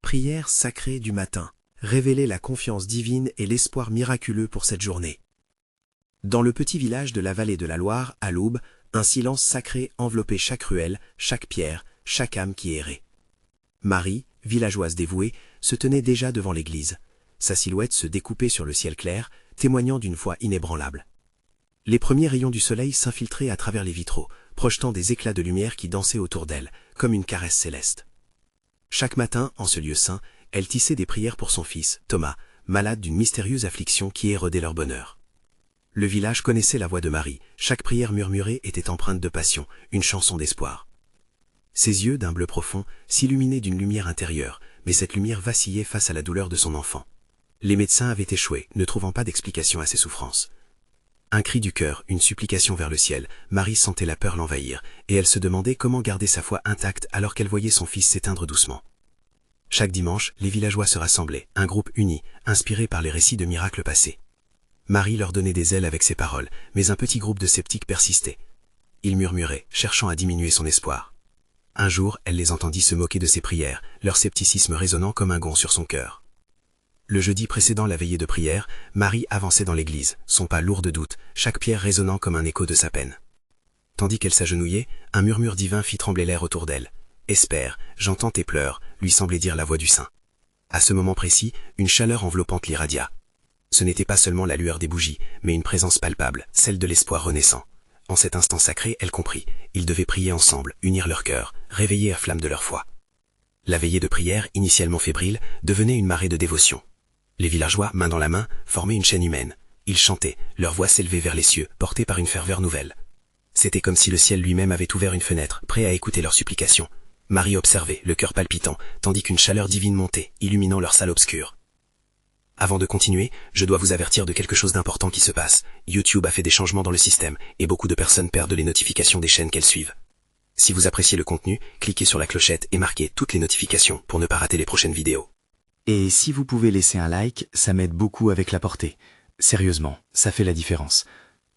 Prière sacrée du matin, révéler la confiance divine et l'espoir miraculeux pour cette journée. Dans le petit village de la vallée de la Loire, à l'aube, un silence sacré enveloppait chaque ruelle, chaque pierre, chaque âme qui errait. Marie, villageoise dévouée, se tenait déjà devant l'église. Sa silhouette se découpait sur le ciel clair, témoignant d'une foi inébranlable. Les premiers rayons du soleil s'infiltraient à travers les vitraux, projetant des éclats de lumière qui dansaient autour d'elle, comme une caresse céleste. Chaque matin, en ce lieu saint, elle tissait des prières pour son fils, Thomas, malade d'une mystérieuse affliction qui érodait leur bonheur. Le village connaissait la voix de Marie, chaque prière murmurée était empreinte de passion, une chanson d'espoir. Ses yeux, d'un bleu profond, s'illuminaient d'une lumière intérieure, mais cette lumière vacillait face à la douleur de son enfant. Les médecins avaient échoué, ne trouvant pas d'explication à ses souffrances. Un cri du cœur, une supplication vers le ciel, Marie sentait la peur l'envahir, et elle se demandait comment garder sa foi intacte alors qu'elle voyait son fils s'éteindre doucement. Chaque dimanche, les villageois se rassemblaient, un groupe uni, inspiré par les récits de miracles passés. Marie leur donnait des ailes avec ses paroles, mais un petit groupe de sceptiques persistait. Ils murmuraient, cherchant à diminuer son espoir. Un jour, elle les entendit se moquer de ses prières, leur scepticisme résonnant comme un gond sur son cœur. Le jeudi précédant la veillée de prière, Marie avançait dans l'église, son pas lourd de doute, chaque pierre résonnant comme un écho de sa peine. Tandis qu'elle s'agenouillait, un murmure divin fit trembler l'air autour d'elle. « Espère, j'entends tes pleurs », lui semblait dire la voix du saint. À ce moment précis, une chaleur enveloppante l'irradia. Ce n'était pas seulement la lueur des bougies, mais une présence palpable, celle de l'espoir renaissant. En cet instant sacré, elle comprit. Ils devaient prier ensemble, unir leur cœur, réveiller la flamme de leur foi. La veillée de prière, initialement fébrile, devenait une marée de dévotion. Les villageois, main dans la main, formaient une chaîne humaine. Ils chantaient, leur voix s'élevait vers les cieux, portée par une ferveur nouvelle. C'était comme si le ciel lui-même avait ouvert une fenêtre, prêt à écouter leurs supplications. Marie observait, le cœur palpitant, tandis qu'une chaleur divine montait, illuminant leur salle obscure. Avant de continuer, je dois vous avertir de quelque chose d'important qui se passe. YouTube a fait des changements dans le système, et beaucoup de personnes perdent les notifications des chaînes qu'elles suivent. Si vous appréciez le contenu, cliquez sur la clochette et marquez toutes les notifications pour ne pas rater les prochaines vidéos. Et si vous pouvez laisser un like, ça m'aide beaucoup avec la portée. Sérieusement, ça fait la différence.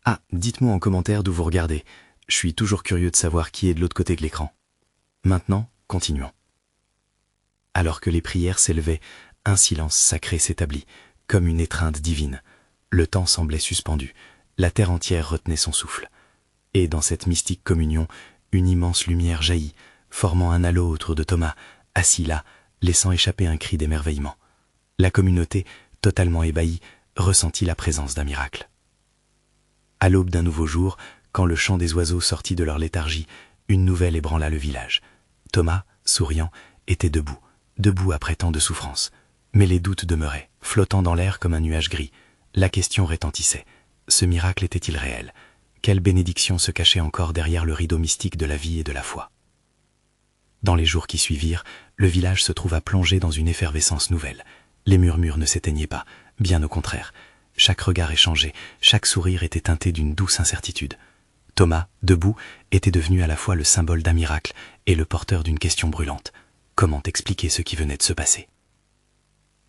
Ah, dites-moi en commentaire d'où vous regardez. Je suis toujours curieux de savoir qui est de l'autre côté de l'écran. Maintenant, continuons. Alors que les prières s'élevaient, un silence sacré s'établit, comme une étreinte divine. Le temps semblait suspendu, la terre entière retenait son souffle. Et dans cette mystique communion, une immense lumière jaillit, formant un halo autour de Thomas, assis là, laissant échapper un cri d'émerveillement. La communauté, totalement ébahie, ressentit la présence d'un miracle. À l'aube d'un nouveau jour, quand le chant des oiseaux sortit de leur léthargie, une nouvelle ébranla le village. Thomas, souriant, était debout après tant de souffrance. Mais les doutes demeuraient, flottant dans l'air comme un nuage gris. La question retentissait. Ce miracle était-il réel? Quelle bénédiction se cachait encore derrière le rideau mystique de la vie et de la foi? Dans les jours qui suivirent, le village se trouva plongé dans une effervescence nouvelle. Les murmures ne s'éteignaient pas, bien au contraire. Chaque regard échangé, chaque sourire était teinté d'une douce incertitude. Thomas, debout, était devenu à la fois le symbole d'un miracle et le porteur d'une question brûlante. Comment expliquer ce qui venait de se passer?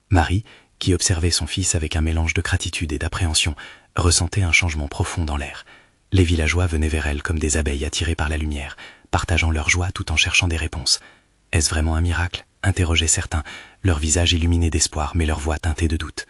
Marie, qui observait son fils avec un mélange de gratitude et d'appréhension, ressentait un changement profond dans l'air. Les villageois venaient vers elle comme des abeilles attirées par la lumière, partageant leur joie tout en cherchant des réponses. Est-ce vraiment un miracle? Interrogeaient certains, leur visage illuminé d'espoir mais leur voix teintée de doute.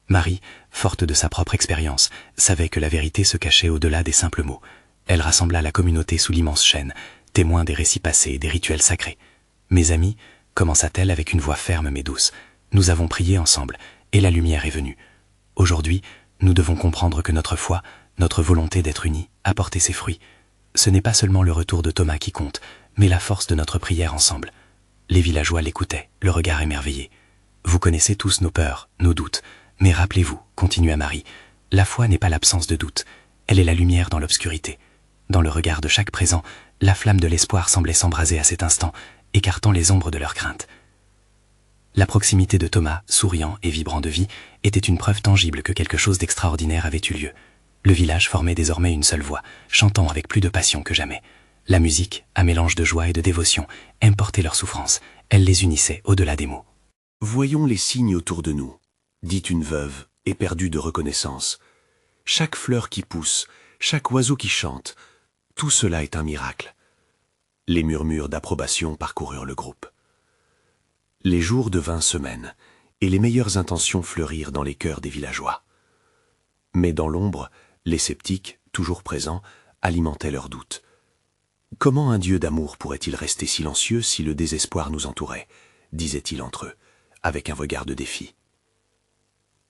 Marie, forte de sa propre expérience, savait que la vérité se cachait au-delà des simples mots. Elle rassembla la communauté sous l'immense chaîne, témoin des récits passés et des rituels sacrés. « Mes amis, commença-t-elle avec une voix ferme mais douce, nous avons prié ensemble, et la lumière est venue. Aujourd'hui, nous devons comprendre que notre foi, notre volonté d'être unis, a porté ses fruits. Ce n'est pas seulement le retour de Thomas qui compte, mais la force de notre prière ensemble. » Les villageois l'écoutaient, le regard émerveillé. « Vous connaissez tous nos peurs, nos doutes, mais rappelez-vous, continua Marie, la foi n'est pas l'absence de doute, elle est la lumière dans l'obscurité. Dans le regard de chaque présent, la flamme de l'espoir semblait s'embraser à cet instant, écartant les ombres de leur crainte. » La proximité de Thomas, souriant et vibrant de vie, était une preuve tangible que quelque chose d'extraordinaire avait eu lieu. Le village formait désormais une seule voix, chantant avec plus de passion que jamais. La musique, un mélange de joie et de dévotion, importait leur souffrance, elle les unissait au-delà des mots. « Voyons les signes autour de nous », dit une veuve, éperdue de reconnaissance. Chaque fleur qui pousse, chaque oiseau qui chante, tout cela est un miracle. Les murmures d'approbation parcoururent le groupe. Les jours devinrent semaines, et les meilleures intentions fleurirent dans les cœurs des villageois. Mais dans l'ombre, les sceptiques, toujours présents, alimentaient leurs doutes. Comment un Dieu d'amour pourrait-il rester silencieux si le désespoir nous entourait, disaient-ils entre eux, avec un regard de défi.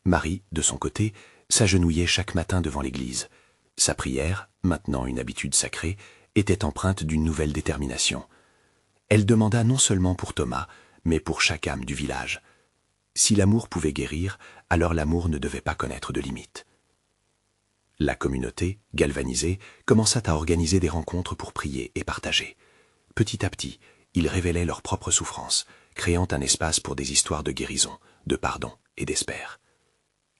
Marie, de son côté, s'agenouillait chaque matin devant l'église. Sa prière, maintenant une habitude sacrée, était empreinte d'une nouvelle détermination. Elle demanda non seulement pour Thomas, mais pour chaque âme du village. Si l'amour pouvait guérir, alors l'amour ne devait pas connaître de limites. La communauté, galvanisée, commença à organiser des rencontres pour prier et partager. Petit à petit, ils révélaient leurs propres souffrances, créant un espace pour des histoires de guérison, de pardon et d'espère.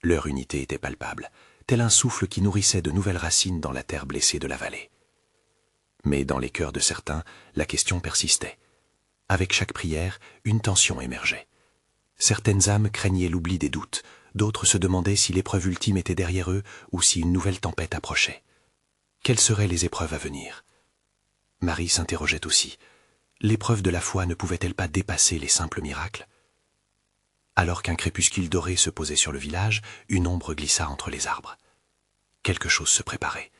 Leur unité était palpable, tel un souffle qui nourrissait de nouvelles racines dans la terre blessée de la vallée. Mais dans les cœurs de certains, la question persistait. Avec chaque prière, une tension émergeait. Certaines âmes craignaient l'oubli des doutes, d'autres se demandaient si l'épreuve ultime était derrière eux ou si une nouvelle tempête approchait. Quelles seraient les épreuves à venir? Marie s'interrogeait aussi. L'épreuve de la foi ne pouvait-elle pas dépasser les simples miracles? Alors qu'un crépuscule doré se posait sur le village, une ombre glissa entre les arbres. Quelque chose se préparait.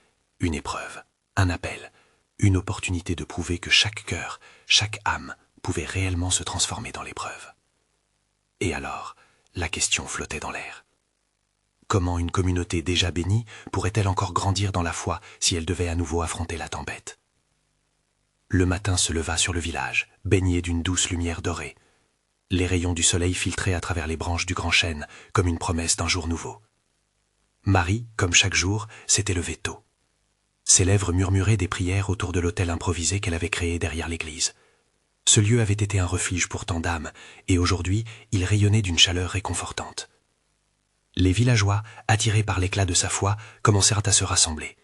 Une épreuve, un appel, une opportunité de prouver que chaque cœur, chaque âme pouvait réellement se transformer dans l'épreuve. Et alors, la question flottait dans l'air. Comment une communauté déjà bénie pourrait-elle encore grandir dans la foi si elle devait à nouveau affronter la tempête? Le matin se leva sur le village, baigné d'une douce lumière dorée. Les rayons du soleil filtraient à travers les branches du grand chêne, comme une promesse d'un jour nouveau. Marie, comme chaque jour, s'était levée tôt. Ses lèvres murmuraient des prières autour de l'autel improvisé qu'elle avait créé derrière l'église. Ce lieu avait été un refuge pour tant d'âmes, et aujourd'hui, il rayonnait d'une chaleur réconfortante. Les villageois, attirés par l'éclat de sa foi, commencèrent à se rassembler.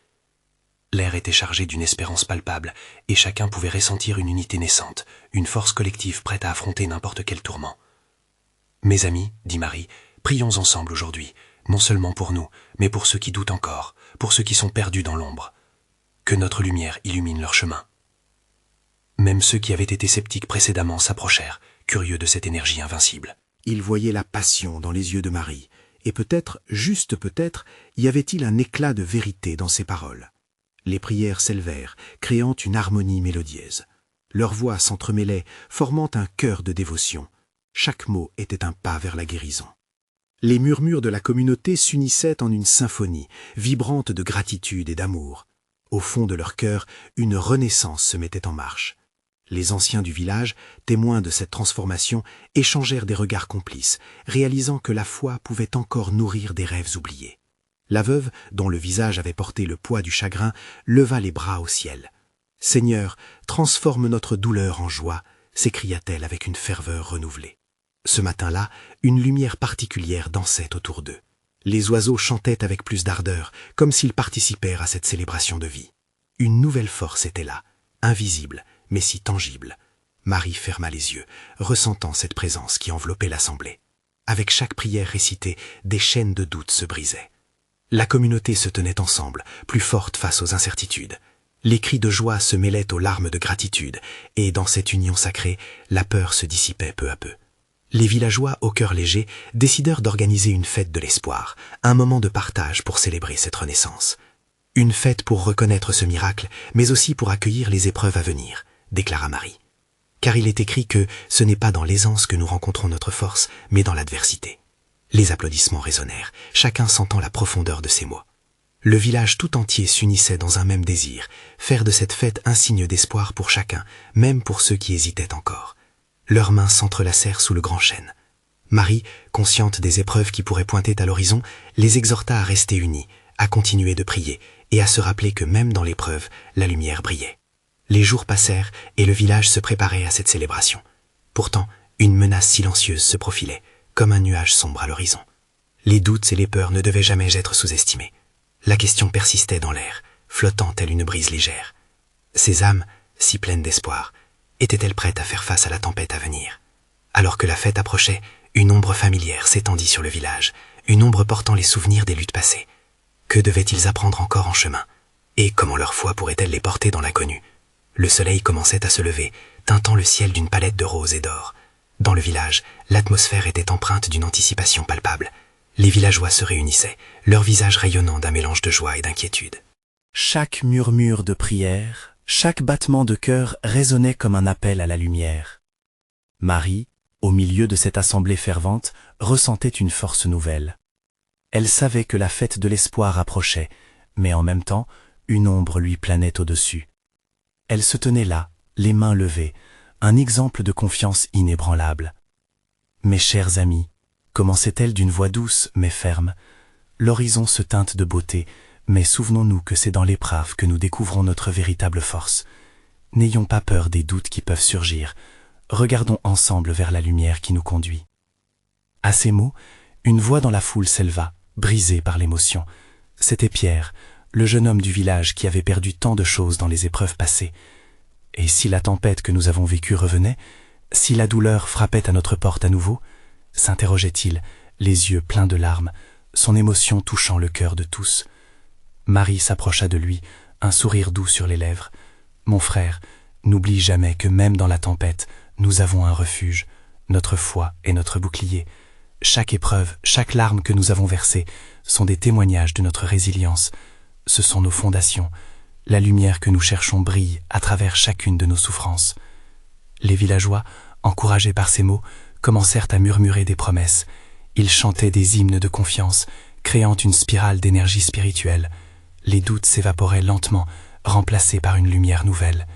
L'air était chargé d'une espérance palpable, et chacun pouvait ressentir une unité naissante, une force collective prête à affronter n'importe quel tourment. « Mes amis, dit Marie, prions ensemble aujourd'hui, non seulement pour nous, mais pour ceux qui doutent encore, pour ceux qui sont perdus dans l'ombre. Que notre lumière illumine leur chemin. » Même ceux qui avaient été sceptiques précédemment s'approchèrent, curieux de cette énergie invincible. Ils voyaient la passion dans les yeux de Marie, et peut-être, juste peut-être, y avait-il un éclat de vérité dans ses paroles. Les prières s'élevèrent, créant une harmonie mélodieuse. Leurs voix s'entremêlaient, formant un chœur de dévotion. Chaque mot était un pas vers la guérison. Les murmures de la communauté s'unissaient en une symphonie, vibrante de gratitude et d'amour. Au fond de leur cœur, une renaissance se mettait en marche. Les anciens du village, témoins de cette transformation, échangèrent des regards complices, réalisant que la foi pouvait encore nourrir des rêves oubliés. La veuve, dont le visage avait porté le poids du chagrin, leva les bras au ciel. « Seigneur, transforme notre douleur en joie », s'écria-t-elle avec une ferveur renouvelée. Ce matin-là, une lumière particulière dansait autour d'eux. Les oiseaux chantaient avec plus d'ardeur, comme s'ils participèrent à cette célébration de vie. Une nouvelle force était là, invisible, mais si tangible. Marie ferma les yeux, ressentant cette présence qui enveloppait l'assemblée. Avec chaque prière récitée, des chaînes de doute se brisaient. La communauté se tenait ensemble, plus forte face aux incertitudes. Les cris de joie se mêlaient aux larmes de gratitude, et dans cette union sacrée, la peur se dissipait peu à peu. Les villageois, au cœur léger, décidèrent d'organiser une fête de l'espoir, un moment de partage pour célébrer cette renaissance. Une fête pour reconnaître ce miracle, mais aussi pour accueillir les épreuves à venir, déclara Marie. Car il est écrit que ce n'est pas dans l'aisance que nous rencontrons notre force, mais dans l'adversité. Les applaudissements résonnèrent, chacun sentant la profondeur de ces mots. Le village tout entier s'unissait dans un même désir, faire de cette fête un signe d'espoir pour chacun, même pour ceux qui hésitaient encore. Leurs mains s'entrelacèrent sous le grand chêne. Marie, consciente des épreuves qui pourraient pointer à l'horizon, les exhorta à rester unis, à continuer de prier et à se rappeler que même dans l'épreuve, la lumière brillait. Les jours passèrent et le village se préparait à cette célébration. Pourtant, une menace silencieuse se profilait, comme un nuage sombre à l'horizon. Les doutes et les peurs ne devaient jamais être sous-estimés. La question persistait dans l'air, flottant telle une brise légère. Ces âmes, si pleines d'espoir, étaient-elles prêtes à faire face à la tempête à venir? Alors que la fête approchait, une ombre familière s'étendit sur le village, une ombre portant les souvenirs des luttes passées. Que devaient-ils apprendre encore en chemin? Et comment leur foi pourrait-elle les porter dans l'inconnu? Le soleil commençait à se lever, teintant le ciel d'une palette de roses et d'or. Dans le village, l'atmosphère était empreinte d'une anticipation palpable. Les villageois se réunissaient, leurs visages rayonnant d'un mélange de joie et d'inquiétude. Chaque murmure de prière, chaque battement de cœur résonnait comme un appel à la lumière. Marie, au milieu de cette assemblée fervente, ressentait une force nouvelle. Elle savait que la fête de l'espoir approchait, mais en même temps, une ombre lui planait au-dessus. Elle se tenait là, les mains levées, un exemple de confiance inébranlable. « Mes chers amis », commençait-elle d'une voix douce mais ferme, « l'horizon se teinte de beauté, mais souvenons-nous que c'est dans l'épreuve que nous découvrons notre véritable force. N'ayons pas peur des doutes qui peuvent surgir. Regardons ensemble vers la lumière qui nous conduit. » À ces mots, une voix dans la foule s'éleva, brisée par l'émotion. C'était Pierre, le jeune homme du village qui avait perdu tant de choses dans les épreuves passées. Et si la tempête que nous avons vécue revenait, si la douleur frappait à notre porte à nouveau, s'interrogeait-il, les yeux pleins de larmes, son émotion touchant le cœur de tous. Marie s'approcha de lui, un sourire doux sur les lèvres. « Mon frère, n'oublie jamais que même dans la tempête, nous avons un refuge, notre foi est notre bouclier. Chaque épreuve, chaque larme que nous avons versée sont des témoignages de notre résilience. Ce sont nos fondations. La lumière que nous cherchons brille à travers chacune de nos souffrances. » Les villageois, encouragés par ces mots, commencèrent à murmurer des promesses. Ils chantaient des hymnes de confiance, créant une spirale d'énergie spirituelle. Les doutes s'évaporaient lentement, remplacés par une lumière nouvelle.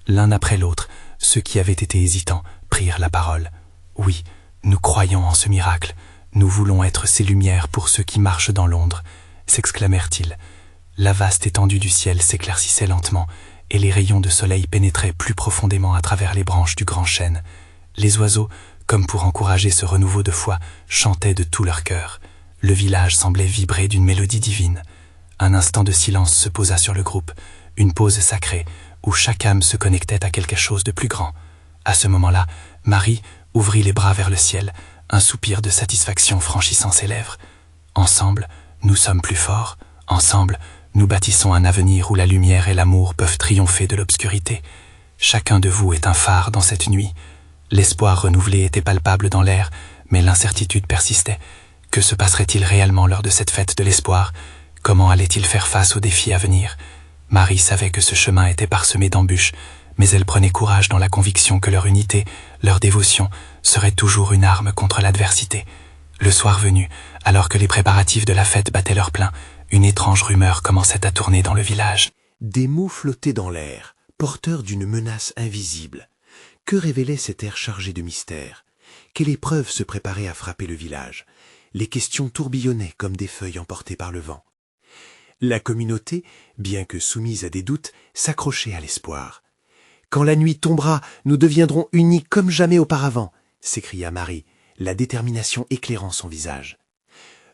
L'un après l'autre, ceux qui avaient été hésitants prirent la parole. « Oui, nous croyons en ce miracle. Nous voulons être ces lumières pour ceux qui marchent dans l'ombre », s'exclamèrent-ils. La vaste étendue du ciel s'éclaircissait lentement, et les rayons de soleil pénétraient plus profondément à travers les branches du grand chêne. Les oiseaux, comme pour encourager ce renouveau de foi, chantaient de tout leur cœur. Le village semblait vibrer d'une mélodie divine. Un instant de silence se posa sur le groupe, une pause sacrée, où chaque âme se connectait à quelque chose de plus grand. À ce moment-là, Marie ouvrit les bras vers le ciel, un soupir de satisfaction franchissant ses lèvres. Ensemble, nous sommes plus forts. Ensemble, nous bâtissons un avenir où la lumière et l'amour peuvent triompher de l'obscurité. Chacun de vous est un phare dans cette nuit. L'espoir renouvelé était palpable dans l'air, mais l'incertitude persistait. Que se passerait-il réellement lors de cette fête de l'espoir? Comment allait-il faire face aux défis à venir? Marie savait que ce chemin était parsemé d'embûches, mais elle prenait courage dans la conviction que leur unité, leur dévotion, serait toujours une arme contre l'adversité. Le soir venu, alors que les préparatifs de la fête battaient leur plein, une étrange rumeur commençait à tourner dans le village. Des mots flottaient dans l'air, porteurs d'une menace invisible. Que révélait cet air chargé de mystère? Quelle épreuve se préparait à frapper le village? Les questions tourbillonnaient comme des feuilles emportées par le vent. La communauté, bien que soumise à des doutes, s'accrochait à l'espoir. « Quand la nuit tombera, nous deviendrons unis comme jamais auparavant !» s'écria Marie, la détermination éclairant son visage.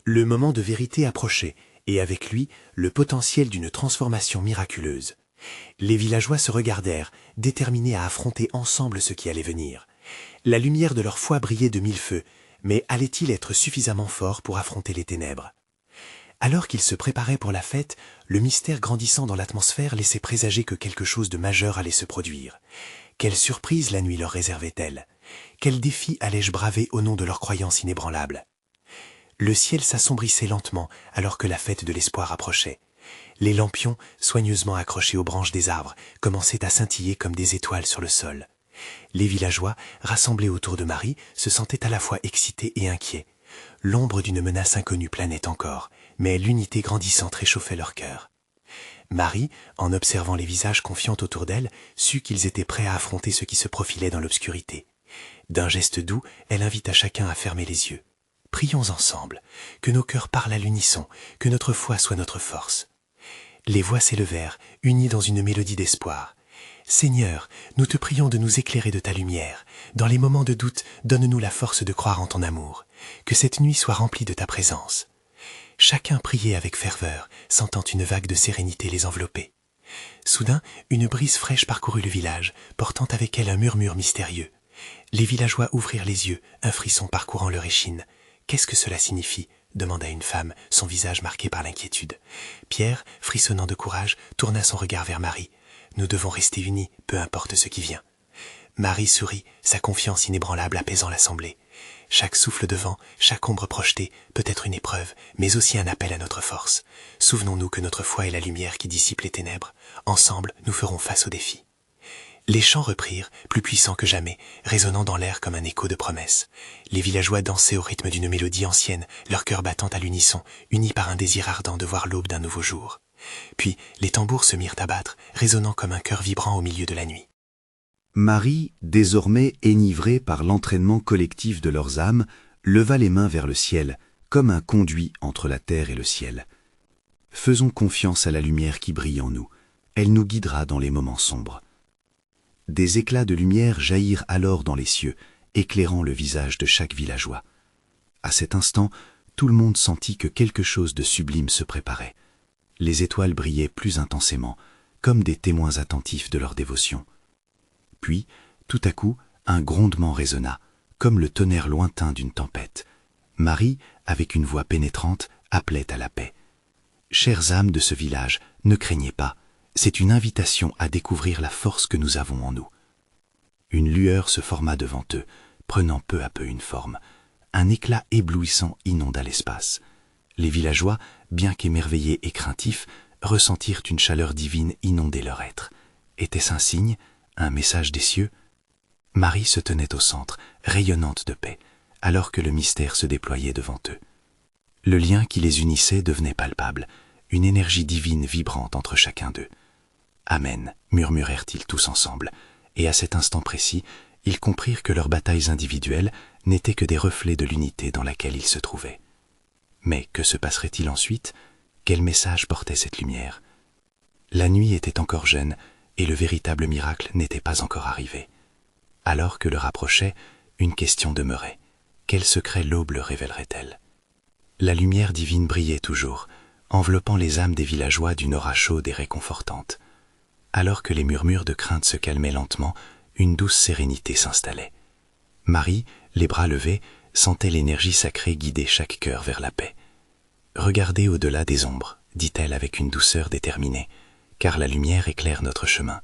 Le moment de vérité approchait, et avec lui, le potentiel d'une transformation miraculeuse. Les villageois se regardèrent, déterminés à affronter ensemble ce qui allait venir. La lumière de leur foi brillait de mille feux, mais allait-il être suffisamment fort pour affronter les ténèbres? Alors qu'ils se préparaient pour la fête, le mystère grandissant dans l'atmosphère laissait présager que quelque chose de majeur allait se produire. Quelle surprise la nuit leur réservait-elle? Quel défi allais-je braver au nom de leur croyance inébranlable? Le ciel s'assombrissait lentement alors que la fête de l'espoir approchait. Les lampions, soigneusement accrochés aux branches des arbres, commençaient à scintiller comme des étoiles sur le sol. Les villageois, rassemblés autour de Marie, se sentaient à la fois excités et inquiets. L'ombre d'une menace inconnue planait encore, mais l'unité grandissante réchauffait leur cœur. Marie, en observant les visages confiants autour d'elle, sut qu'ils étaient prêts à affronter ce qui se profilait dans l'obscurité. D'un geste doux, elle invita chacun à fermer les yeux. « Prions ensemble, que nos cœurs parlent à l'unisson, que notre foi soit notre force. » Les voix s'élevèrent, unies dans une mélodie d'espoir. « Seigneur, nous te prions de nous éclairer de ta lumière. Dans les moments de doute, donne-nous la force de croire en ton amour. Que cette nuit soit remplie de ta présence. » Chacun priait avec ferveur, sentant une vague de sérénité les envelopper. Soudain, une brise fraîche parcourut le village, portant avec elle un murmure mystérieux. Les villageois ouvrirent les yeux, un frisson parcourant leur échine. « Qu'est-ce que cela signifie ?» demanda une femme, son visage marqué par l'inquiétude. Pierre, frissonnant de courage, tourna son regard vers Marie. « Nous devons rester unis, peu importe ce qui vient. » Marie sourit, sa confiance inébranlable apaisant l'assemblée. Chaque souffle de vent, chaque ombre projetée peut être une épreuve, mais aussi un appel à notre force. Souvenons-nous que notre foi est la lumière qui dissipe les ténèbres. Ensemble, nous ferons face aux défis. Les chants reprirent, plus puissants que jamais, résonnant dans l'air comme un écho de promesses. Les villageois dansaient au rythme d'une mélodie ancienne, leur cœur battant à l'unisson, unis par un désir ardent de voir l'aube d'un nouveau jour. Puis les tambours se mirent à battre, résonnant comme un cœur vibrant au milieu de la nuit. Marie, désormais enivrée par l'entraînement collectif de leurs âmes, leva les mains vers le ciel, comme un conduit entre la terre et le ciel. Faisons confiance à la lumière qui brille en nous. Elle nous guidera dans les moments sombres. Des éclats de lumière jaillirent alors dans les cieux, éclairant le visage de chaque villageois. À cet instant, tout le monde sentit que quelque chose de sublime se préparait. Les étoiles brillaient plus intensément, comme des témoins attentifs de leur dévotion. Puis, tout à coup, un grondement résonna, comme le tonnerre lointain d'une tempête. Marie, avec une voix pénétrante, appelait à la paix. « Chères âmes de ce village, ne craignez pas, c'est une invitation à découvrir la force que nous avons en nous. » Une lueur se forma devant eux, prenant peu à peu une forme. Un éclat éblouissant inonda l'espace. Les villageois, bien qu'émerveillés et craintifs, ressentirent une chaleur divine inonder leur être. Était-ce un signe, un message des cieux? Marie se tenait au centre, rayonnante de paix, alors que le mystère se déployait devant eux. Le lien qui les unissait devenait palpable, une énergie divine vibrante entre chacun d'eux. « Amen » murmurèrent-ils tous ensemble, et à cet instant précis, ils comprirent que leurs batailles individuelles n'étaient que des reflets de l'unité dans laquelle ils se trouvaient. Mais que se passerait-il ensuite? Quel message portait cette lumière? La nuit était encore jeune, et le véritable miracle n'était pas encore arrivé. Alors que le rapprochait, une question demeurait. Quel secret l'aube le révélerait-elle? La lumière divine brillait toujours, enveloppant les âmes des villageois d'une aura chaude et réconfortante. Alors que les murmures de crainte se calmaient lentement, une douce sérénité s'installait. Marie, les bras levés, sentait l'énergie sacrée guider chaque cœur vers la paix. « Regardez au-delà des ombres », dit-elle avec une douceur déterminée, car la lumière éclaire notre chemin.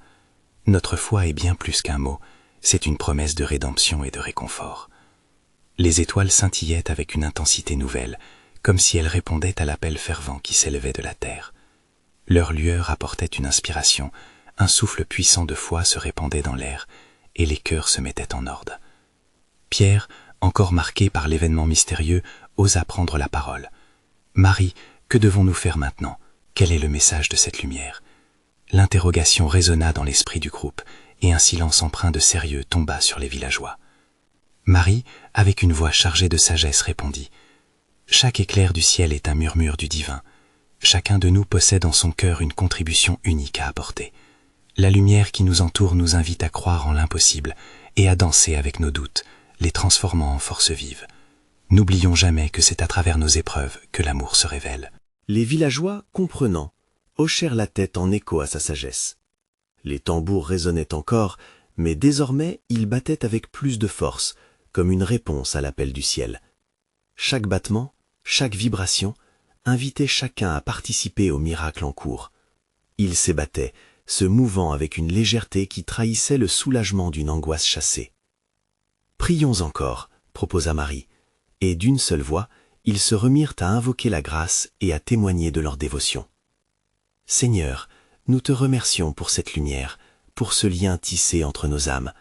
Notre foi est bien plus qu'un mot, c'est une promesse de rédemption et de réconfort. Les étoiles scintillaient avec une intensité nouvelle, comme si elles répondaient à l'appel fervent qui s'élevait de la terre. Leur lueur apportait une inspiration, un souffle puissant de foi se répandait dans l'air, et les cœurs se mettaient en ordre. Pierre, encore marqué par l'événement mystérieux, osa prendre la parole. « Marie, que devons-nous faire maintenant? Quel est le message de cette lumière ?» L'interrogation résonna dans l'esprit du groupe, et un silence empreint de sérieux tomba sur les villageois. Marie, avec une voix chargée de sagesse, répondit « Chaque éclair du ciel est un murmure du divin. Chacun de nous possède en son cœur une contribution unique à apporter. La lumière qui nous entoure nous invite à croire en l'impossible et à danser avec nos doutes, les transformant en force vive. N'oublions jamais que c'est à travers nos épreuves que l'amour se révèle. » Les villageois, comprenant, hochèrent la tête en écho à sa sagesse. Les tambours résonnaient encore, mais désormais ils battaient avec plus de force, comme une réponse à l'appel du ciel. Chaque battement, chaque vibration, invitait chacun à participer au miracle en cours. Ils s'ébattaient, se mouvant avec une légèreté qui trahissait le soulagement d'une angoisse chassée. « Prions encore », proposa Marie, et d'une seule voix, ils se remirent à invoquer la grâce et à témoigner de leur dévotion. « Seigneur, nous te remercions pour cette lumière, pour ce lien tissé entre nos âmes.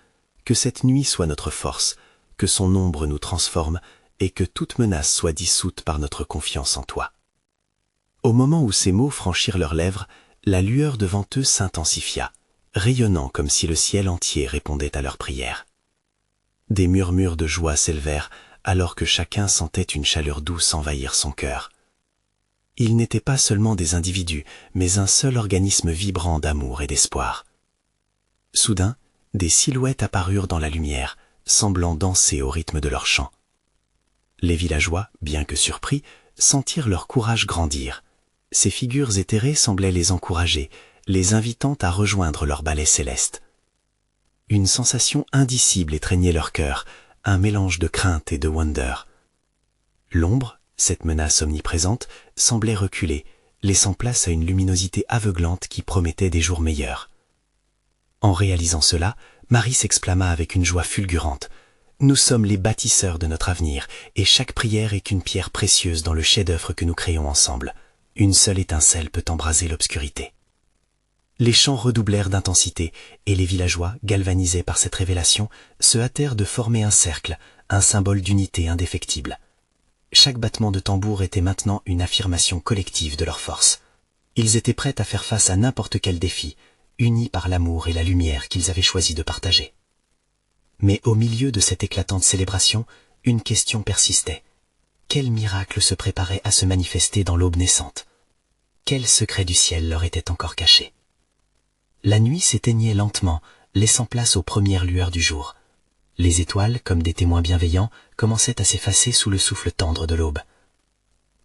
Que cette nuit soit notre force, que son ombre nous transforme et que toute menace soit dissoute par notre confiance en toi. » Au moment où ces mots franchirent leurs lèvres, la lueur devant eux s'intensifia, rayonnant comme si le ciel entier répondait à leurs prières. Des murmures de joie s'élevèrent, alors que chacun sentait une chaleur douce envahir son cœur. Ils n'étaient pas seulement des individus, mais un seul organisme vibrant d'amour et d'espoir. Soudain, des silhouettes apparurent dans la lumière, semblant danser au rythme de leur chant. Les villageois, bien que surpris, sentirent leur courage grandir. Ces figures éthérées semblaient les encourager, les invitant à rejoindre leur ballet céleste. Une sensation indicible étreignait leur cœur, un mélange de crainte et de wonder. L'ombre, cette menace omniprésente, semblait reculer, laissant place à une luminosité aveuglante qui promettait des jours meilleurs. En réalisant cela, Marie s'exclama avec une joie fulgurante. Nous sommes les bâtisseurs de notre avenir, et chaque prière est une pierre précieuse dans le chef-d'œuvre que nous créons ensemble. Une seule étincelle peut embraser l'obscurité. Les chants redoublèrent d'intensité, et les villageois, galvanisés par cette révélation, se hâtèrent de former un cercle, un symbole d'unité indéfectible. Chaque battement de tambour était maintenant une affirmation collective de leur force. Ils étaient prêts à faire face à n'importe quel défi, unis par l'amour et la lumière qu'ils avaient choisi de partager. Mais au milieu de cette éclatante célébration, une question persistait. Quel miracle se préparait à se manifester dans l'aube naissante? Quel secret du ciel leur était encore caché? La nuit s'éteignait lentement, laissant place aux premières lueurs du jour. Les étoiles, comme des témoins bienveillants, commençaient à s'effacer sous le souffle tendre de l'aube.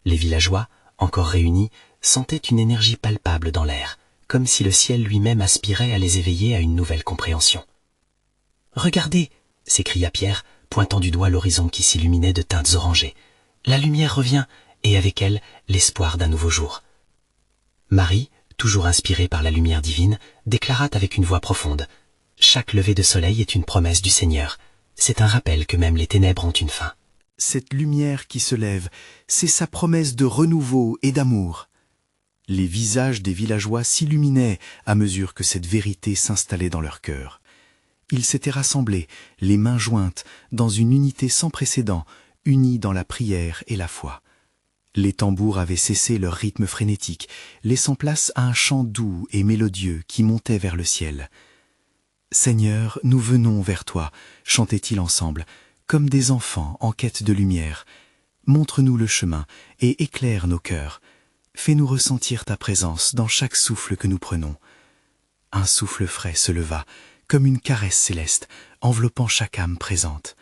Les villageois, encore réunis, sentaient une énergie palpable dans l'air, comme si le ciel lui-même aspirait à les éveiller à une nouvelle compréhension. « Regardez !» s'écria Pierre, pointant du doigt l'horizon qui s'illuminait de teintes orangées. « La lumière revient, et avec elle, l'espoir d'un nouveau jour. » Marie, toujours inspirée par la lumière divine, déclara avec une voix profonde. « Chaque lever de soleil est une promesse du Seigneur. C'est un rappel que même les ténèbres ont une fin. » Cette lumière qui se lève, c'est sa promesse de renouveau et d'amour. Les visages des villageois s'illuminaient à mesure que cette vérité s'installait dans leur cœur. Ils s'étaient rassemblés, les mains jointes, dans une unité sans précédent, unis dans la prière et la foi. Les tambours avaient cessé leur rythme frénétique, laissant place à un chant doux et mélodieux qui montait vers le ciel. « Seigneur, nous venons vers toi », chantaient-ils ensemble, comme des enfants en quête de lumière. « Montre-nous le chemin et éclaire nos cœurs. Fais-nous ressentir ta présence dans chaque souffle que nous prenons. » Un souffle frais se leva, comme une caresse céleste, enveloppant chaque âme présente.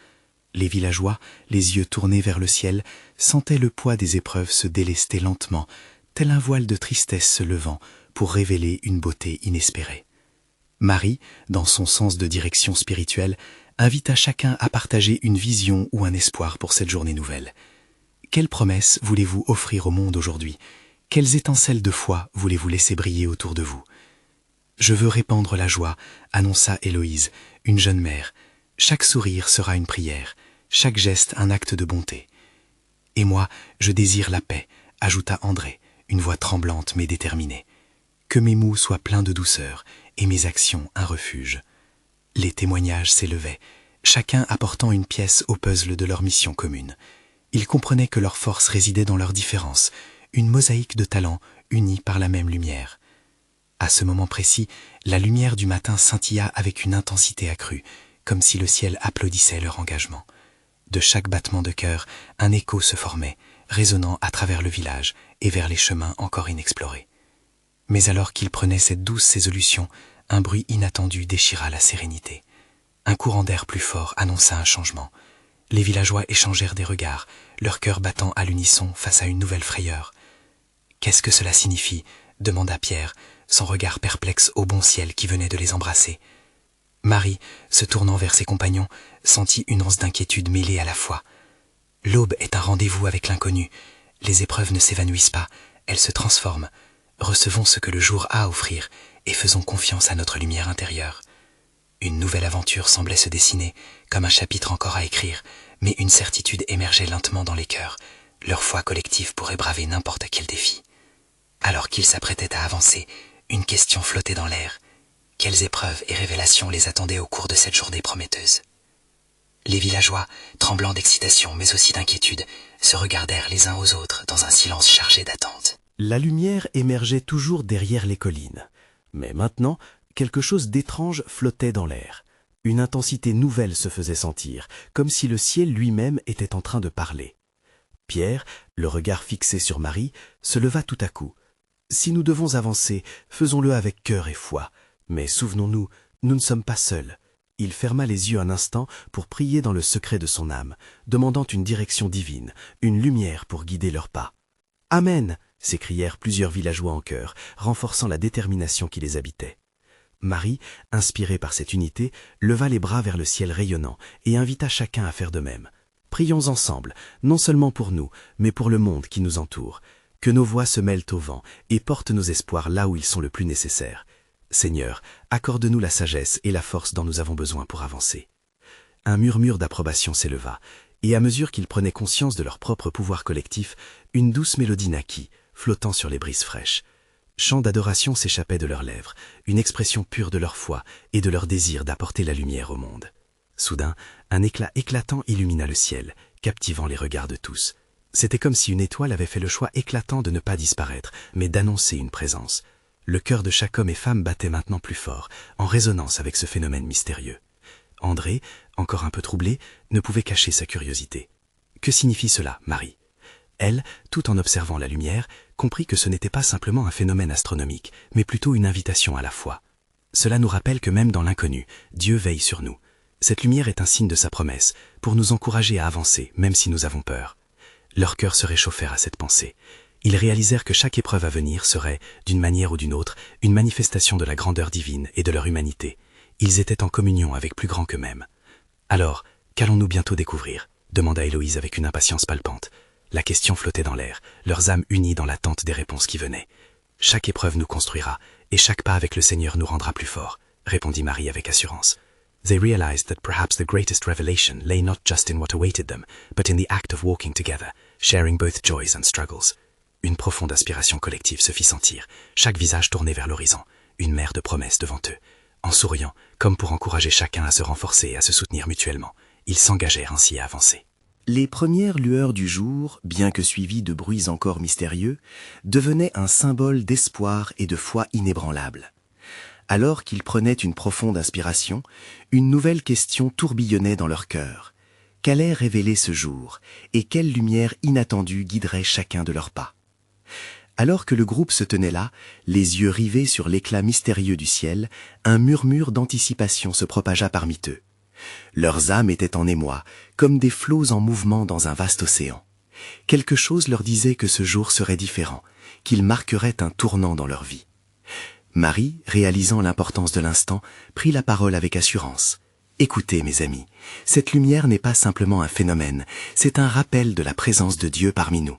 Les villageois, les yeux tournés vers le ciel, sentaient le poids des épreuves se délester lentement, tel un voile de tristesse se levant pour révéler une beauté inespérée. Marie, dans son sens de direction spirituelle, invita chacun à partager une vision ou un espoir pour cette journée nouvelle. Quelles promesses voulez-vous offrir au monde aujourd'hui? Quelles étincelles de foi voulez-vous laisser briller autour de vous? « Je veux répandre la joie », annonça Héloïse, une jeune mère. « Chaque sourire sera une prière, chaque geste un acte de bonté. »« Et moi, je désire la paix », ajouta André, une voix tremblante mais déterminée. « Que mes mots soient pleins de douceur et mes actions un refuge. » Les témoignages s'élevaient, chacun apportant une pièce au puzzle de leur mission commune. Ils comprenaient que leur force résidait dans leurs différences, une mosaïque de talents unis par la même lumière. À ce moment précis, la lumière du matin scintilla avec une intensité accrue, comme si le ciel applaudissait leur engagement. De chaque battement de cœur, un écho se formait, résonnant à travers le village et vers les chemins encore inexplorés. Mais alors qu'ils prenaient cette douce résolution, un bruit inattendu déchira la sérénité. Un courant d'air plus fort annonça un changement. Les villageois échangèrent des regards, leur cœur battant à l'unisson face à une nouvelle frayeur. « Qu'est-ce que cela signifie ?» demanda Pierre, son regard perplexe au bon ciel qui venait de les embrasser. Marie, se tournant vers ses compagnons, sentit une once d'inquiétude mêlée à la foi. L'aube est un rendez-vous avec l'inconnu. Les épreuves ne s'évanouissent pas, elles se transforment. Recevons ce que le jour a à offrir et faisons confiance à notre lumière intérieure. Une nouvelle aventure semblait se dessiner, comme un chapitre encore à écrire, mais une certitude émergeait lentement dans les cœurs. Leur foi collective pourrait braver n'importe quel défi. Alors qu'ils s'apprêtaient à avancer, une question flottait dans l'air. Quelles épreuves et révélations les attendaient au cours de cette journée prometteuse? Les villageois, tremblants d'excitation mais aussi d'inquiétude, se regardèrent les uns aux autres dans un silence chargé d'attente. La lumière émergeait toujours derrière les collines. Mais maintenant, quelque chose d'étrange flottait dans l'air. Une intensité nouvelle se faisait sentir, comme si le ciel lui-même était en train de parler. Pierre, le regard fixé sur Marie, se leva tout à coup. « Si nous devons avancer, faisons-le avec cœur et foi. Mais souvenons-nous, nous ne sommes pas seuls. » Il ferma les yeux un instant pour prier dans le secret de son âme, demandant une direction divine, une lumière pour guider leurs pas. « Amen !» s'écrièrent plusieurs villageois en chœur, renforçant la détermination qui les habitait. Marie, inspirée par cette unité, leva les bras vers le ciel rayonnant et invita chacun à faire de même. « Prions ensemble, non seulement pour nous, mais pour le monde qui nous entoure. Que nos voix se mêlent au vent et portent nos espoirs là où ils sont le plus nécessaires. Seigneur, accorde-nous la sagesse et la force dont nous avons besoin pour avancer. » Un murmure d'approbation s'éleva, et à mesure qu'ils prenaient conscience de leur propre pouvoir collectif, une douce mélodie naquit, flottant sur les brises fraîches. Chants d'adoration s'échappaient de leurs lèvres, une expression pure de leur foi et de leur désir d'apporter la lumière au monde. Soudain, un éclat éclatant illumina le ciel, captivant les regards de tous. C'était comme si une étoile avait fait le choix éclatant de ne pas disparaître, mais d'annoncer une présence. Le cœur de chaque homme et femme battait maintenant plus fort, en résonance avec ce phénomène mystérieux. André, encore un peu troublé, ne pouvait cacher sa curiosité. Que signifie cela, Marie ? Elle, tout en observant la lumière, comprit que ce n'était pas simplement un phénomène astronomique, mais plutôt une invitation à la foi. Cela nous rappelle que même dans l'inconnu, Dieu veille sur nous. Cette lumière est un signe de sa promesse, pour nous encourager à avancer, même si nous avons peur. Leurs cœurs se réchauffèrent à cette pensée. Ils réalisèrent que chaque épreuve à venir serait, d'une manière ou d'une autre, une manifestation de la grandeur divine et de leur humanité. Ils étaient en communion avec plus grand qu'eux-mêmes. « Alors, qu'allons-nous bientôt découvrir ?» demanda Héloïse avec une impatience palpante. La question flottait dans l'air, leurs âmes unies dans l'attente des réponses qui venaient. « Chaque épreuve nous construira, et chaque pas avec le Seigneur nous rendra plus forts, » répondit Marie avec assurance. They realized that perhaps the greatest revelation lay not just in what awaited them, but in the act of walking together, sharing both joys and struggles. Une profonde aspiration collective se fit sentir, chaque visage tourné vers l'horizon, une mer de promesses devant eux. En souriant, comme pour encourager chacun à se renforcer et à se soutenir mutuellement, ils s'engagèrent ainsi à avancer. Les premières lueurs du jour, bien que suivies de bruits encore mystérieux, devenaient un symbole d'espoir et de foi inébranlable. Alors qu'ils prenaient une profonde inspiration, une nouvelle question tourbillonnait dans leur cœur. Qu'allait révéler ce jour, et quelle lumière inattendue guiderait chacun de leurs pas? Alors que le groupe se tenait là, les yeux rivés sur l'éclat mystérieux du ciel, un murmure d'anticipation se propagea parmi eux. Leurs âmes étaient en émoi, comme des flots en mouvement dans un vaste océan. Quelque chose leur disait que ce jour serait différent, qu'il marquerait un tournant dans leur vie. Marie, réalisant l'importance de l'instant, prit la parole avec assurance. « Écoutez, mes amis, cette lumière n'est pas simplement un phénomène, c'est un rappel de la présence de Dieu parmi nous.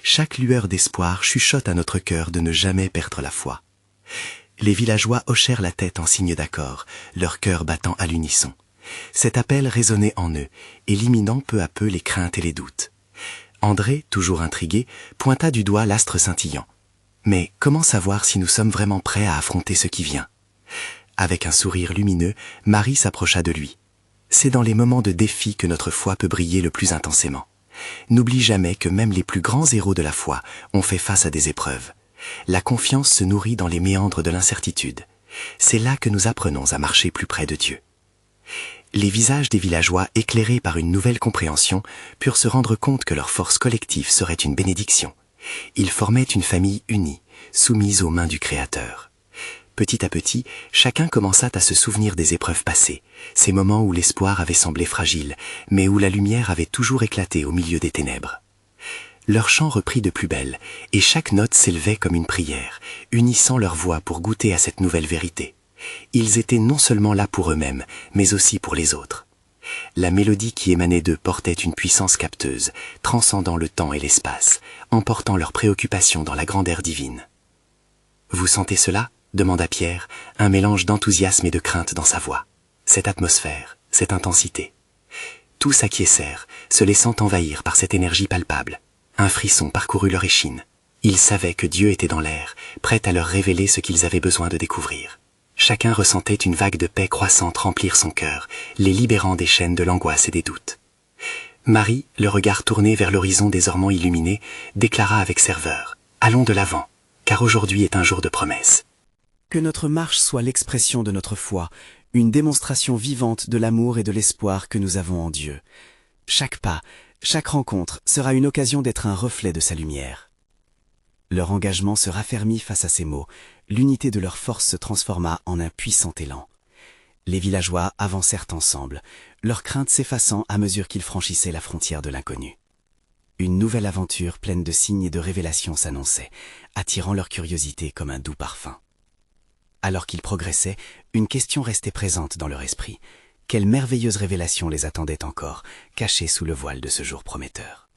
Chaque lueur d'espoir chuchote à notre cœur de ne jamais perdre la foi. » Les villageois hochèrent la tête en signe d'accord, leur cœur battant à l'unisson. Cet appel résonnait en eux, éliminant peu à peu les craintes et les doutes. André, toujours intrigué, pointa du doigt l'astre scintillant. Mais comment savoir si nous sommes vraiment prêts à affronter ce qui vient? Avec un sourire lumineux, Marie s'approcha de lui. C'est dans les moments de défi que notre foi peut briller le plus intensément. N'oublie jamais que même les plus grands héros de la foi ont fait face à des épreuves. La confiance se nourrit dans les méandres de l'incertitude. C'est là que nous apprenons à marcher plus près de Dieu. Les visages des villageois, éclairés par une nouvelle compréhension, purent se rendre compte que leur force collective serait une bénédiction. Ils formaient une famille unie, soumise aux mains du Créateur. Petit à petit, chacun commença à se souvenir des épreuves passées, ces moments où l'espoir avait semblé fragile, mais où la lumière avait toujours éclaté au milieu des ténèbres. Leur chant reprit de plus belle, et chaque note s'élevait comme une prière, unissant leurs voix pour goûter à cette nouvelle vérité. Ils étaient non seulement là pour eux-mêmes, mais aussi pour les autres. La mélodie qui émanait d'eux portait une puissance capteuse, transcendant le temps et l'espace, emportant leurs préoccupations dans la grandeur divine. « Vous sentez cela ?» demanda Pierre, un mélange d'enthousiasme et de crainte dans sa voix. Cette atmosphère, cette intensité. Tous acquiescèrent, se laissant envahir par cette énergie palpable. Un frisson parcourut leur échine. Ils savaient que Dieu était dans l'air, prêt à leur révéler ce qu'ils avaient besoin de découvrir. Chacun ressentait une vague de paix croissante remplir son cœur, les libérant des chaînes de l'angoisse et des doutes. Marie, le regard tourné vers l'horizon désormais illuminé, déclara avec ferveur « Allons de l'avant, car aujourd'hui est un jour de promesse. » Que notre marche soit l'expression de notre foi, une démonstration vivante de l'amour et de l'espoir que nous avons en Dieu. Chaque pas, chaque rencontre sera une occasion d'être un reflet de sa lumière. Leur engagement se raffermit face à ces mots, l'unité de leur force se transforma en un puissant élan. Les villageois avancèrent ensemble, leurs craintes s'effaçant à mesure qu'ils franchissaient la frontière de l'inconnu. Une nouvelle aventure pleine de signes et de révélations s'annonçait, attirant leur curiosité comme un doux parfum. Alors qu'ils progressaient, une question restait présente dans leur esprit. Quelle merveilleuse révélation les attendait encore, cachée sous le voile de ce jour prometteur.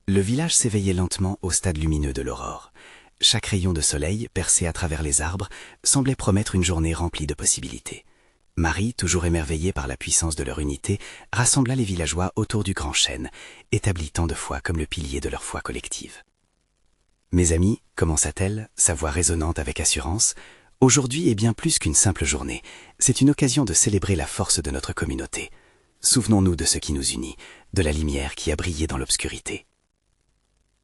Le village s'éveillait lentement au stade lumineux de l'aurore. Chaque rayon de soleil, percé à travers les arbres, semblait promettre une journée remplie de possibilités. Marie, toujours émerveillée par la puissance de leur unité, rassembla les villageois autour du grand chêne, établi tant de fois comme le pilier de leur foi collective. « Mes amis, commença-t-elle, sa voix résonnante avec assurance, aujourd'hui est bien plus qu'une simple journée. C'est une occasion de célébrer la force de notre communauté. Souvenons-nous de ce qui nous unit, de la lumière qui a brillé dans l'obscurité. »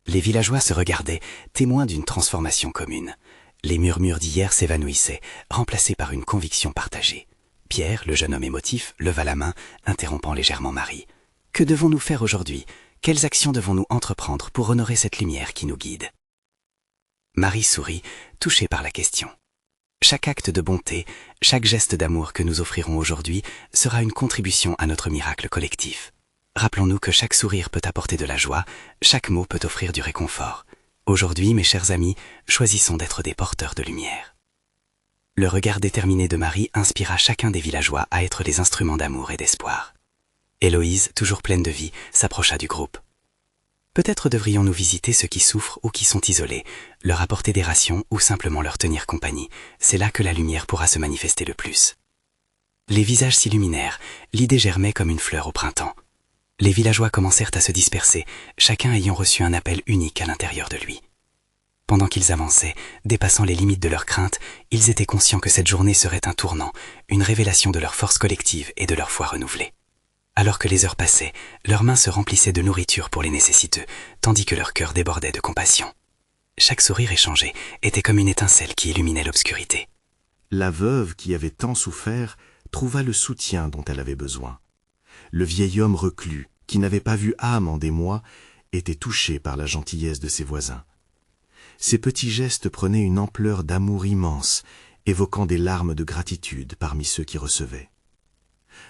Les villageois se regardaient, témoins d'une transformation commune. Les murmures d'hier s'évanouissaient, remplacés par une conviction partagée. Pierre, le jeune homme émotif, leva la main, interrompant légèrement Marie. « Que devons-nous faire aujourd'hui? Quelles actions devons-nous entreprendre pour honorer cette lumière qui nous guide ?» Marie sourit, touchée par la question. Chaque acte de bonté, chaque geste d'amour que nous offrirons aujourd'hui sera une contribution à notre miracle collectif. Rappelons-nous que chaque sourire peut apporter de la joie, chaque mot peut offrir du réconfort. Aujourd'hui, mes chers amis, choisissons d'être des porteurs de lumière. Le regard déterminé de Marie inspira chacun des villageois à être les instruments d'amour et d'espoir. Héloïse, toujours pleine de vie, s'approcha du groupe. Peut-être devrions-nous visiter ceux qui souffrent ou qui sont isolés, leur apporter des rations ou simplement leur tenir compagnie. C'est là que la lumière pourra se manifester le plus. Les visages s'illuminèrent, l'idée germait comme une fleur au printemps. Les villageois commencèrent à se disperser, chacun ayant reçu un appel unique à l'intérieur de lui. Pendant qu'ils avançaient, dépassant les limites de leurs craintes, ils étaient conscients que cette journée serait un tournant, une révélation de leur force collective et de leur foi renouvelée. Alors que les heures passaient, leurs mains se remplissaient de nourriture pour les nécessiteux, tandis que leur cœur débordait de compassion. Chaque sourire échangé était comme une étincelle qui illuminait l'obscurité. La veuve qui avait tant souffert trouva le soutien dont elle avait besoin. Le vieil homme reclus, qui n'avait pas vu âme en des mois, était touché par la gentillesse de ses voisins. Ces petits gestes prenaient une ampleur d'amour immense, évoquant des larmes de gratitude parmi ceux qui recevaient.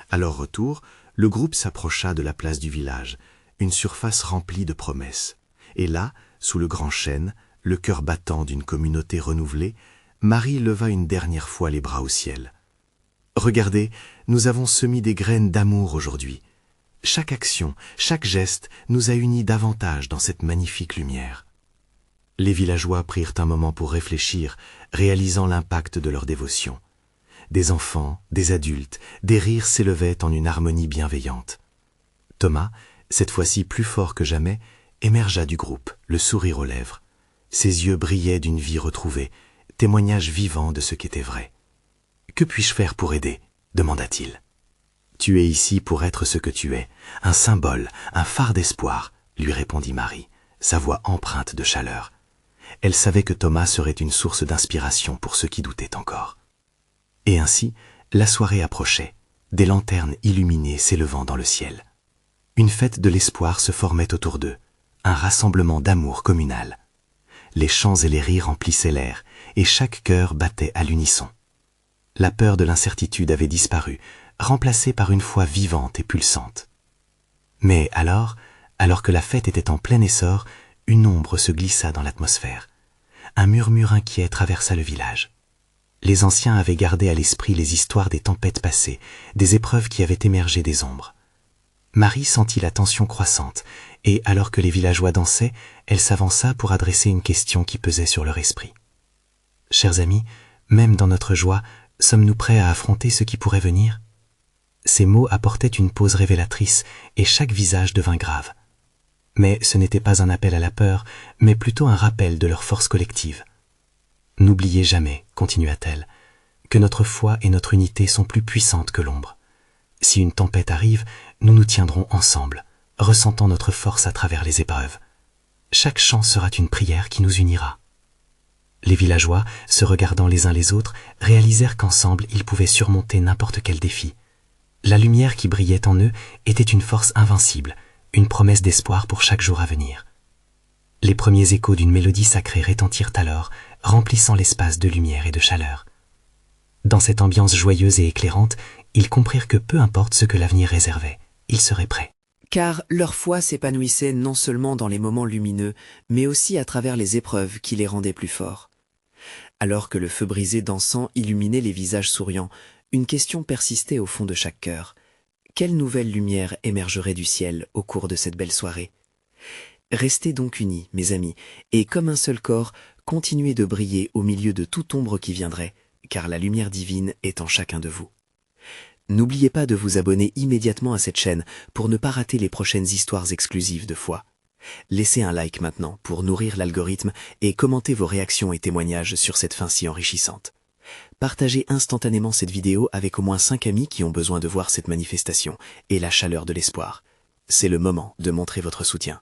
À leur retour, le groupe s'approcha de la place du village, une surface remplie de promesses. Et là, sous le grand chêne, le cœur battant d'une communauté renouvelée, Marie leva une dernière fois les bras au ciel. « Regardez, nous avons semé des graines d'amour aujourd'hui. Chaque action, chaque geste nous a unis davantage dans cette magnifique lumière. » Les villageois prirent un moment pour réfléchir, réalisant l'impact de leur dévotion. Des enfants, des adultes, des rires s'élevaient en une harmonie bienveillante. Thomas, cette fois-ci plus fort que jamais, émergea du groupe, le sourire aux lèvres. Ses yeux brillaient d'une vie retrouvée, témoignage vivant de ce qu'était vrai. « Que puis-je faire pour aider ?» demanda-t-il. « Tu es ici pour être ce que tu es, un symbole, un phare d'espoir, » lui répondit Marie, sa voix empreinte de chaleur. Elle savait que Thomas serait une source d'inspiration pour ceux qui doutaient encore. Et ainsi, la soirée approchait, des lanternes illuminées s'élevant dans le ciel. Une fête de l'espoir se formait autour d'eux, un rassemblement d'amour communal. Les chants et les rires remplissaient l'air, et chaque cœur battait à l'unisson. La peur de l'incertitude avait disparu, remplacée par une foi vivante et pulsante. Mais alors que la fête était en plein essor, une ombre se glissa dans l'atmosphère. Un murmure inquiet traversa le village. Les anciens avaient gardé à l'esprit les histoires des tempêtes passées, des épreuves qui avaient émergé des ombres. Marie sentit la tension croissante, et alors que les villageois dansaient, elle s'avança pour adresser une question qui pesait sur leur esprit. « Chers amis, même dans notre joie, sommes-nous prêts à affronter ce qui pourrait venir ?» Ces mots apportaient une pause révélatrice, et chaque visage devint grave. Mais ce n'était pas un appel à la peur, mais plutôt un rappel de leur force collective. « N'oubliez jamais, continua-t-elle, que notre foi et notre unité sont plus puissantes que l'ombre. Si une tempête arrive, nous nous tiendrons ensemble, ressentant notre force à travers les épreuves. Chaque chant sera une prière qui nous unira. » Les villageois, se regardant les uns les autres, réalisèrent qu'ensemble ils pouvaient surmonter n'importe quel défi. La lumière qui brillait en eux était une force invincible, une promesse d'espoir pour chaque jour à venir. Les premiers échos d'une mélodie sacrée retentirent alors, remplissant l'espace de lumière et de chaleur. Dans cette ambiance joyeuse et éclairante, ils comprirent que peu importe ce que l'avenir réservait, ils seraient prêts. Car leur foi s'épanouissait non seulement dans les moments lumineux, mais aussi à travers les épreuves qui les rendaient plus forts. Alors que le feu brisé dansant illuminait les visages souriants, une question persistait au fond de chaque cœur. Quelle nouvelle lumière émergerait du ciel au cours de cette belle soirée ? Restez donc unis, mes amis, et comme un seul corps, continuez de briller au milieu de toute ombre qui viendrait, car la lumière divine est en chacun de vous. N'oubliez pas de vous abonner immédiatement à cette chaîne pour ne pas rater les prochaines histoires exclusives de foi. Laissez un like maintenant pour nourrir l'algorithme et commentez vos réactions et témoignages sur cette fin si enrichissante. Partagez instantanément cette vidéo avec au moins 5 amis qui ont besoin de voir cette manifestation et la chaleur de l'espoir. C'est le moment de montrer votre soutien.